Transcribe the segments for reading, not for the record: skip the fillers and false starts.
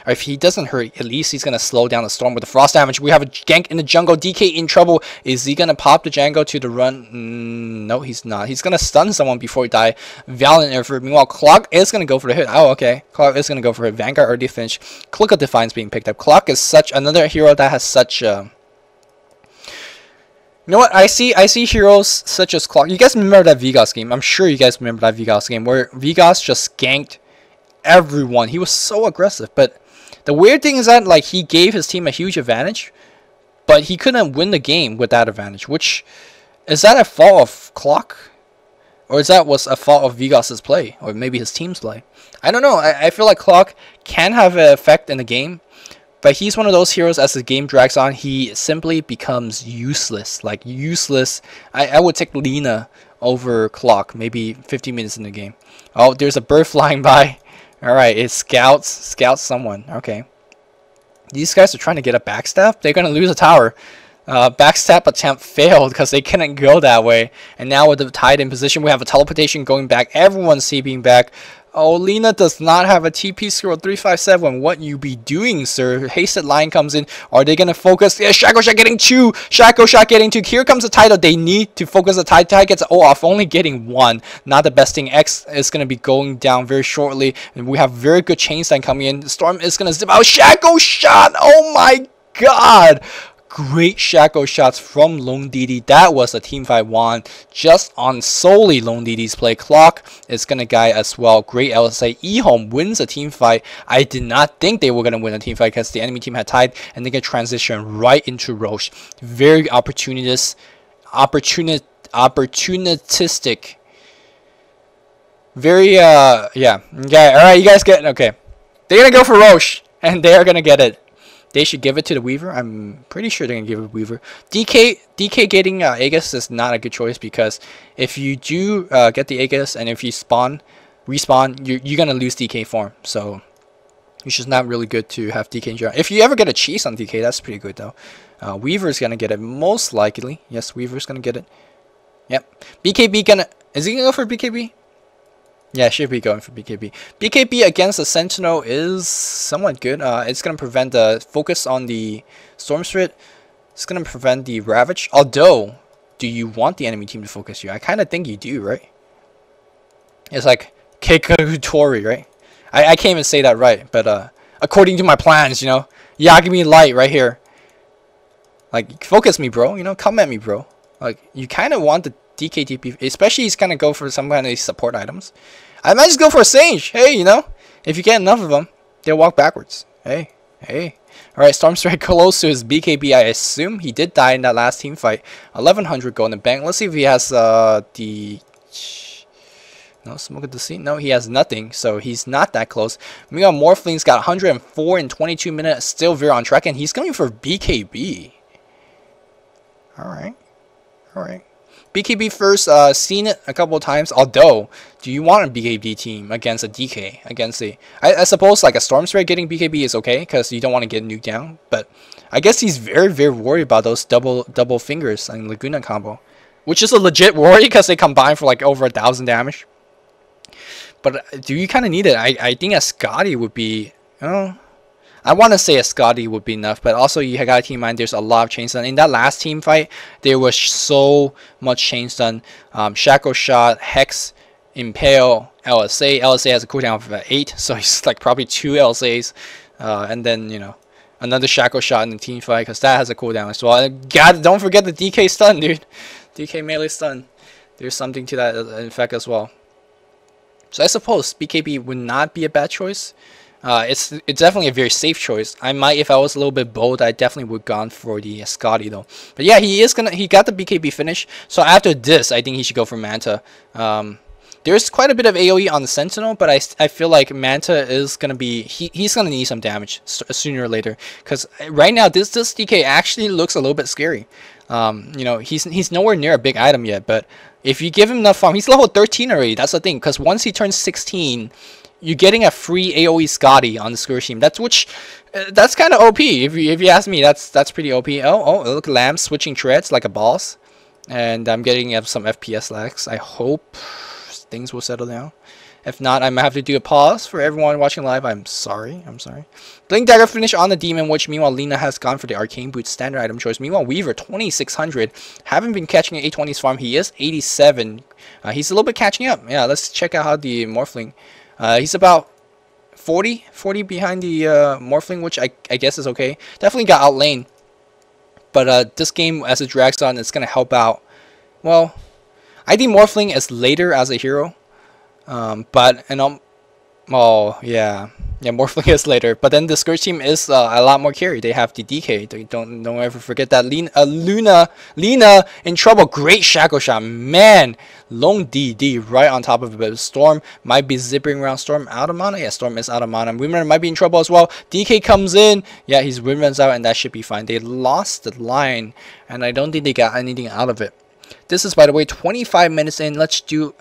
Or if he doesn't hurt, at least he's going to slow down the storm with the frost damage. We have a gank in the jungle. DK in trouble. Is he going to pop the Django to the run? No, he's not. He's going to stun someone before he die. Valiant effort. Meanwhile, Clock is going to go for the hit. Oh, okay. Clock is going to go for it. Vanguard already finished. Cloak of Defiance being picked up. Clock is such another hero that has such you know what? I see heroes such as Clock. You guys remember that Vegas game? I'm sure you guys remember that Vegas game where Vegas just ganked everyone. He was so aggressive. But the weird thing is that like he gave his team a huge advantage, but he couldn't win the game with that advantage. Which is that a fault of Clock? Or is that was a fault of Vegas's play? Or maybe his team's play? I don't know. I feel like Clock can have an effect in the game. But he's one of those heroes, as the game drags on, he simply becomes useless. Like, useless. I would take Lina over Clock, maybe 15 minutes in the game. Oh, there's a bird flying by. Alright, it scouts someone. Okay. These guys are trying to get a backstab. They're going to lose a tower. Backstab attempt failed because they couldn't go that way. And now with the Tide in position, we have a teleportation going back. Everyone's TPing back. Oh, Lina does not have a TP scroll 357. What you be doing, sir? Hasted line comes in. Are they going to focus? Yeah, Shaco Shot getting 2. Shaco Shot getting 2. Here comes the title. They need to focus the Tide. Tide gets off, only getting 1. Not the best thing. X is going to be going down very shortly. And we have very good chain line coming in. The Storm is going to zip out. Shaco Shot! Oh my god! Great Shaco shots from Lone DD. That was a teamfight won just on solely Lone DD's play. Clock is going to guide as well. Great LSA. EHome wins a teamfight. I did not think they were going to win a teamfight because the enemy team had Tide, and they can transition right into Roche. Very opportunistic. Very, yeah. Alright, you guys get it. Okay. They're going to go for Roche, and they are going to get it. They should give it to the Weaver. I'm pretty sure they're going to give it to Weaver. DK getting Aegis is not a good choice because if you do get the Aegis and if you respawn, you're going to lose DK form. So it's just not really good to have DK in general. If you ever get a cheese on DK, that's pretty good though. Weaver's going to get it most likely. Yes, Weaver's going to get it. Yep. BKB gonna... Is he going to go for BKB? Yeah, should be going for BKB. BKB against the Sentinel is somewhat good. It's going to prevent the focus on the Storm Spirit. It's going to prevent the Ravage. Although, do you want the enemy team to focus you? I kind of think you do, right? It's like Kekutori, right? I can't even say that right, but according to my plans, you know. Yagami Light right here. Like, focus me, bro. You know, come at me, bro. Like, you kind of want the DKTP, especially he's gonna go for some kind of these support items. I might just go for a Sage. Hey, you know, if you get enough of them, they'll walk backwards. Hey. Alright, Storm Strike close to his BKB. I assume he did die in that last team fight. 1100 go in the bank. Let's see if he has the... No, Smoke of the Sea. No, he has nothing, so he's not that close. Meanwhile, Morphling's got 104 in 22 minutes, still very on track, and he's going for BKB. Alright. BKB first, seen it a couple of times. Although, do you want a BKB team against a DK? Against a, I suppose like a Storm Spirit getting BKB is okay because you don't want to get nuked down. But I guess he's very worried about those double fingers and Laguna combo, which is a legit worry because they combine for like over 1,000 damage. But do you kind of need it? I think a Scotty would be. I want to say a Scotty would be enough, but also you got to keep in mind there's a lot of chain stun. In that last team fight, there was so much chain stun. Shackle Shot, Hex, Impale, LSA. LSA has a cooldown of 8, so it's like probably 2 LSAs. And then, you know, another Shackle Shot in the team fight because that has a cooldown as well. And God, don't forget the DK stun, dude. DK melee stun. There's something to that effect as well. So I suppose BKB would not be a bad choice. It's definitely a very safe choice. I might, if I was a little bit bold, I definitely would gone for the Scotty though. But yeah, he got the BKB finish. So after this, I think he should go for Manta. There's quite a bit of AoE on the Sentinel, but I feel like Manta is gonna be he's gonna need some damage sooner or later. Because right now this DK actually looks a little bit scary. You know, he's nowhere near a big item yet, but if you give him enough farm, he's level 13 already. That's the thing. Because once he turns 16. You're getting a free AoE Scotty on the Scourge team. That's kind of OP. If you ask me, that's pretty OP. Oh, look, Lamb switching treads like a boss, and I'm getting some FPS lags. I hope things will settle down. If not, I might have to do a pause for everyone watching live. I'm sorry. Blink Dagger finish on the Demon, which meanwhile Lina has gone for the Arcane Boot standard item choice. Meanwhile Weaver 2600, haven't been catching 820's farm. He is 87. He's a little bit catching up. Yeah, let's check out how the Morphling. He's about 40 behind the Morphling, which I guess is okay. Definitely got outlane. But this game, as it drags on, it's going to help out. Well, I think Morphling is later as a hero. Oh, yeah, Morphling is later. But then the Scourge team is a lot more carry. They have the DK. They don't ever forget that. Lina in trouble. Great Shackle Shot. Man, lone DD right on top of it. Storm might be zipping around. Storm out of mana? Yeah, Storm is out of mana. Windrunner might be in trouble as well. DK comes in. Yeah, his Windrunner's out, and that should be fine. They lost the line, and I don't think they got anything out of it. This is, by the way, 25 minutes in. Let's do...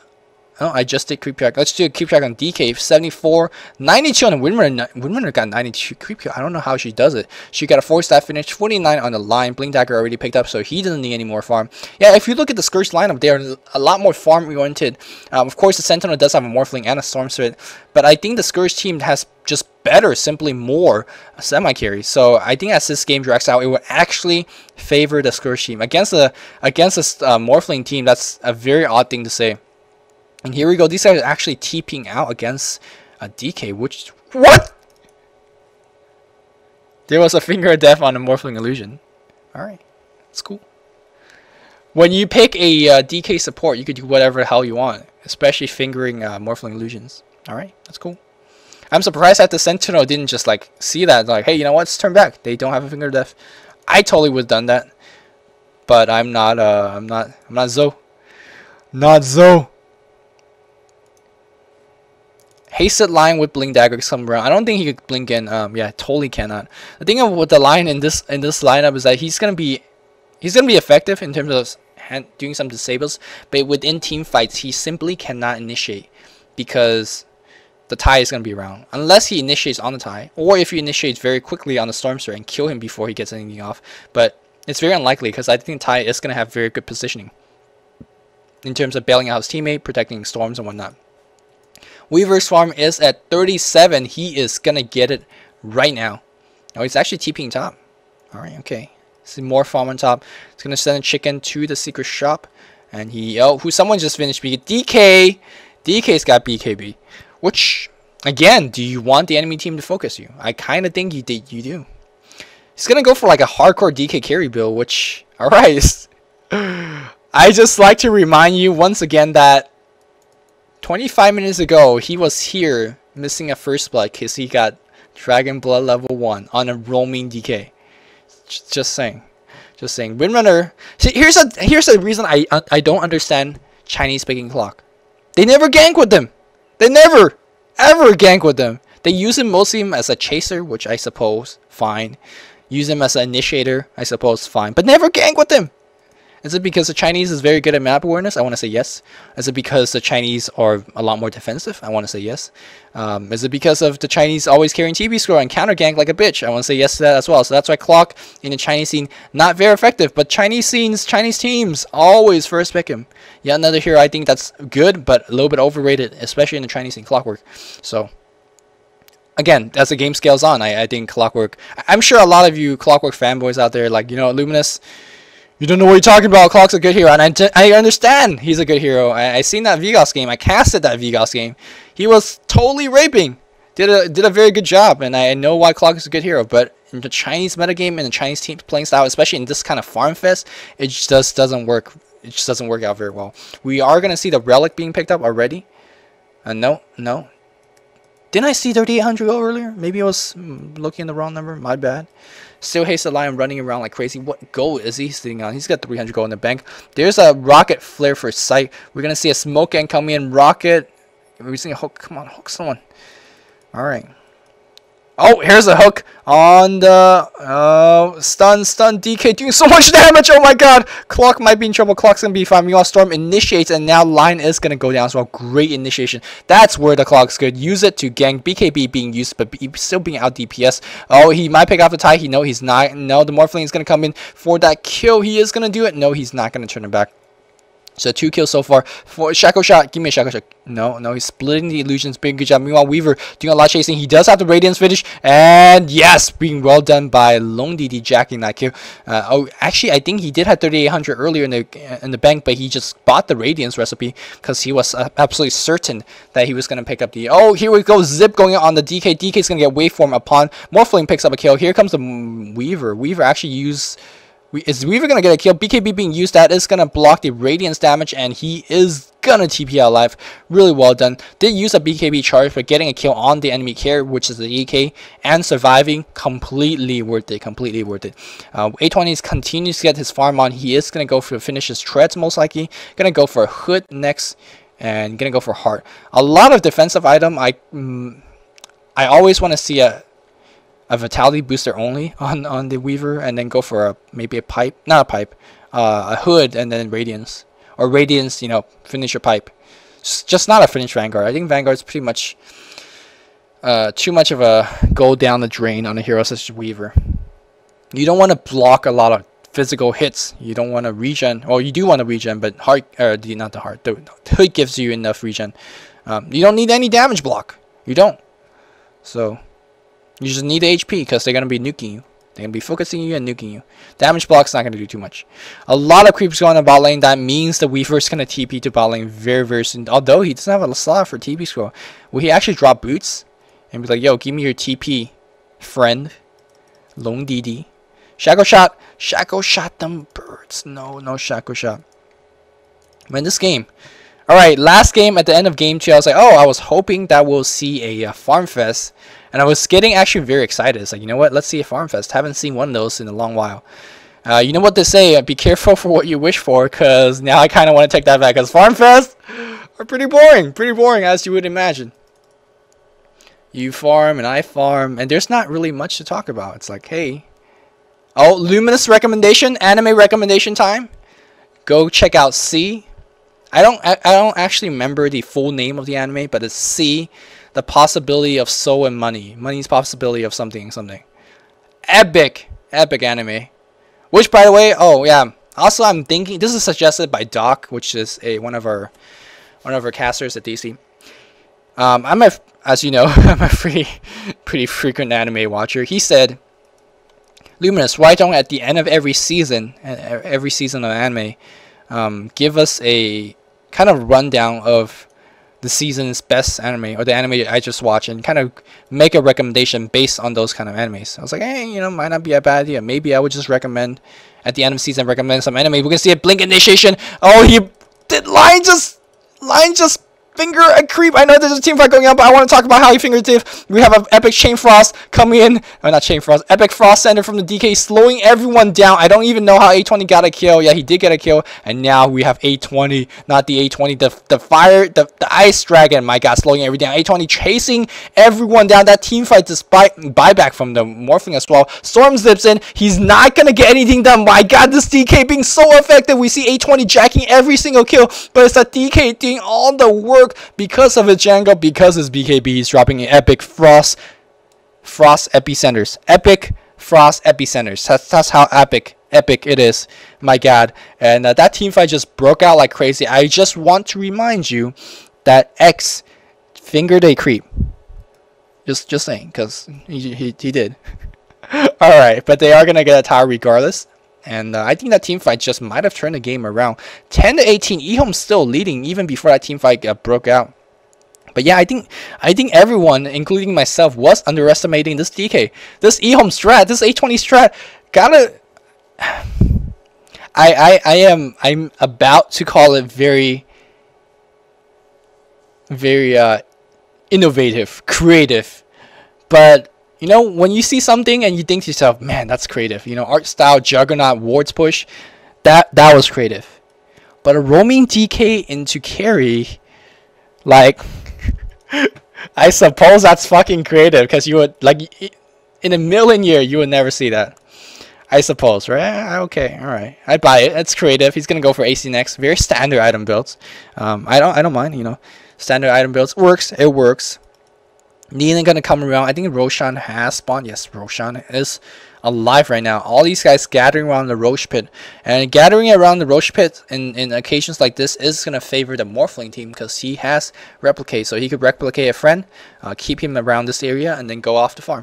Oh, I just did creep track. Let's do a creep track on DK. 74, 92 on the Windrunner. Windrunner got 92 creep track. I don't know how she does it. She got a 4-stat finish, 49 on the line. Blink Dagger already picked up, so he doesn't need any more farm. Yeah, if you look at the Scourge lineup, they're a lot more farm oriented. Of course, the Sentinel does have a Morphling and a Storm Spirit, but I think the Scourge team has just better, simply more semi-carry. So I think as this game drags out, it would actually favor the Scourge team against the Morphling team. That's a very odd thing to say. And here we go. These guys are actually TPing out against a DK. Which... What? There was a finger of death on the Morphling Illusion. Alright. That's cool. When you pick a DK support, you could do whatever the hell you want. Especially fingering Morphling Illusions. Alright. That's cool. I'm surprised that the Sentinel didn't just like see that. Like, hey, you know what? Let's turn back. They don't have a finger of death. I totally would have done that. But I'm not Zoe. Not Zoe. Hasted line with Blink Dagger come around. I don't think he could blink in. Yeah, totally cannot. The thing with the line in this lineup is that he's gonna be effective in terms of doing some disables, but within team fights he simply cannot initiate because the tie is gonna be around unless he initiates on the tie, or if he initiates very quickly on the Stormster and kill him before he gets anything off. But it's very unlikely because I think tie is gonna have very good positioning in terms of bailing out his teammate, protecting storms and whatnot. Weaver's farm is at 37. He is going to get it right now. Oh, he's actually TPing top. Alright, okay. See more farm on top. He's going to send a chicken to the secret shop. And someone just finished BK. DK's got BKB. Which, again, do you want the enemy team to focus you? I kind of think you do. He's going to go for like a hardcore DK carry build, which, alright. I just like to remind you once again that 25 minutes ago, he was here missing a first blood because he got Dragon Blood level 1 on a roaming DK. Just saying. Windrunner. See, here's a reason I don't understand Chinese picking clock. They never gank with them. They never ever gank with them. They use him mostly as a chaser, which I suppose fine. Use him as an initiator, I suppose fine. But never gank with them. Is it because the Chinese is very good at map awareness? I want to say yes. Is it because the Chinese are a lot more defensive? I want to say yes. Is it because of the Chinese always carrying TB score and counter gank like a bitch? I want to say yes to that as well. So that's why clock in the Chinese scene, not very effective. But Chinese teams, always first pick him. Yet another hero I think that's good, but a little bit overrated, especially in the Chinese scene, Clockwork. So, again, as the game scales on, I think Clockwork... I'm sure a lot of you Clockwork fanboys out there, like, you know, Luminous... You don't know what you're talking about. Clock's a good hero, and I understand he's a good hero. I seen that Vigos game. I casted that Vigos game. He was totally raping. Did a very good job, and I know why Clock is a good hero. But in the Chinese metagame and the Chinese team playing style, especially in this kind of farm fest, it just doesn't work. It just doesn't work out very well. We are gonna see the relic being picked up already. No. Didn't I see 3800 go earlier? Maybe I was looking at the wrong number. My bad. Still Hasted Lion running around like crazy. What goal is he sitting on? He's got 300 gold in the bank. There's a rocket flare for sight. We're going to see a smoke gang come in. Rocket. We're seeing a hook. Come on, hook someone. Alright. Oh, here's a hook on the stun DK doing so much damage. Oh my god. Clock might be in trouble. Clock's gonna be fine. Meanwhile, Storm initiates, and now line is gonna go down as well. Great initiation. That's where the Clock's good. Use it to gank. BKB being used, but still being out DPS. Oh, he might pick off the tie. No, he's not. No, the Morphling is gonna come in for that kill. He is gonna do it. No, he's not gonna turn it back. So 2 kills so far. For Shackle Shot, give me a Shackle Shot. No, no, he's splitting the illusions. Big good job. Meanwhile, Weaver doing a lot of chasing. He does have the Radiance finish. And yes, being well done by Long DD jacking that kill. Oh, actually, I think he did have 3800 earlier in the bank, but he just bought the Radiance recipe because he was absolutely certain that he was going to pick up the... Oh, here we go. Zip going on the DK. DK's going to get waveform upon. Morphling picks up a kill. Here comes the Weaver. Weaver actually used... Is Weaver going to get a kill? BKB being used, that is going to block the Radiance damage, and he is going to TP out alive. Really well done. Did use a BKB charge for getting a kill on the enemy carry, which is the EK, and surviving. Completely worth it. Completely worth it. A20 continues to get his farm on. He is going to go for finish his treads, most likely. Going to go for a hood next, and going to go for heart. A lot of defensive item. I always want to see a vitality booster only on the Weaver, and then go for maybe a pipe, not a pipe, a hood, and then Radiance, or Radiance, you know, finish your pipe. Just not a finish Vanguard. I think Vanguard's pretty much too much of a go down the drain on a hero such as Weaver. You don't want to block a lot of physical hits. You don't want to regen. Well, you do want to regen, but heart, not the heart. The hood gives you enough regen. You don't need any damage block. You don't. So you just need the HP because they're going to be nuking you. They're going to be focusing you and nuking you. Damage block's not going to do too much. A lot of creeps going to bot lane. That means the Weaver's going to TP to bot lane very, very soon. Although he doesn't have a slot for TP scroll. Will he actually drop boots? And be like, yo, give me your TP, friend. Long DD. Shackle Shot. Shackle Shot them birds. No, no Shackle Shot. Win this game. Alright, last game at the end of game 2, I was like, oh, I was hoping that we'll see a Farm Fest. And I was getting actually very excited. It's like, you know what, let's see a Farm Fest. Haven't seen one of those in a long while. You know what they say, be careful for what you wish for, because now I kind of want to take that back. Because Farm Fest are pretty boring as you would imagine. You farm and I farm, and there's not really much to talk about. It's like, hey, oh, Luminous recommendation, anime recommendation time. Go check out C. I don't actually remember the full name of the anime, but it's C, the possibility of soul and money. Money's possibility of something. Epic anime. Which, by the way, oh yeah. Also, I'm thinking this is suggested by Doc, which is one of our casters at DC. As you know, I'm a pretty frequent anime watcher. He said, Luminous, why don't at the end of every season of anime, give us a kind of rundown of the season's best anime, or the anime I just watched, and kind of make a recommendation based on those kind of animes. I was like, hey, you know, might not be a bad idea. Maybe I would just recommend at the end of the season, recommend some anime. We're gonna see a Blink Initiation. Oh, he did line just finger a creep. I know there's a team fight going on, but I want to talk about how he fingered Div. We have an epic Chain Frost coming in. Oh, not Chain Frost. Epic Frost Sender from the DK, slowing everyone down. I don't even know how A20 got a kill. Yeah, he did get a kill. And now we have A20, not the A20, the fire, the Ice Dragon. My God, slowing everything down. A20 chasing everyone down. That team fight, despite buyback from the Morphling as well. Storm zips in. He's not going to get anything done. My God, this DK being so effective. We see A20 jacking every single kill, but it's that DK doing all the work. Because of his Django, because his BKB, he's dropping an epic Frost Epicenters. Epic Frost Epicenters. That's how epic it is. My God. And that team fight just broke out like crazy. I just want to remind you that X fingered a creep. Just saying, because he did. Alright, but they are going to get a tower regardless. And I think that team fight just might have turned the game around. 10-18, EHome still leading even before that team fight broke out. But yeah, I think everyone, including myself, was underestimating this DK, this EHome strat, this A20 strat. I'm about to call it very innovative, creative, but. You know, when you see something and you think to yourself, man, that's creative. You know, art style, juggernaut, wards push, that was creative. But a roaming DK into carry, like, I suppose that's fucking creative, because you would, like, in a million years, you would never see that. I suppose, right? Okay, alright. I buy it. It's creative. He's gonna go for AC next. Very standard item builds. I don't mind, you know. Standard item builds. Works. It works. Needing gonna come around. I think Roshan has spawned. Yes, Roshan is alive right now. All these guys gathering around the Roche pit, and gathering around the Roche pit in occasions like this is gonna favor the Morphling team because he has replicate, so he could replicate a friend, keep him around this area, and then go off the farm.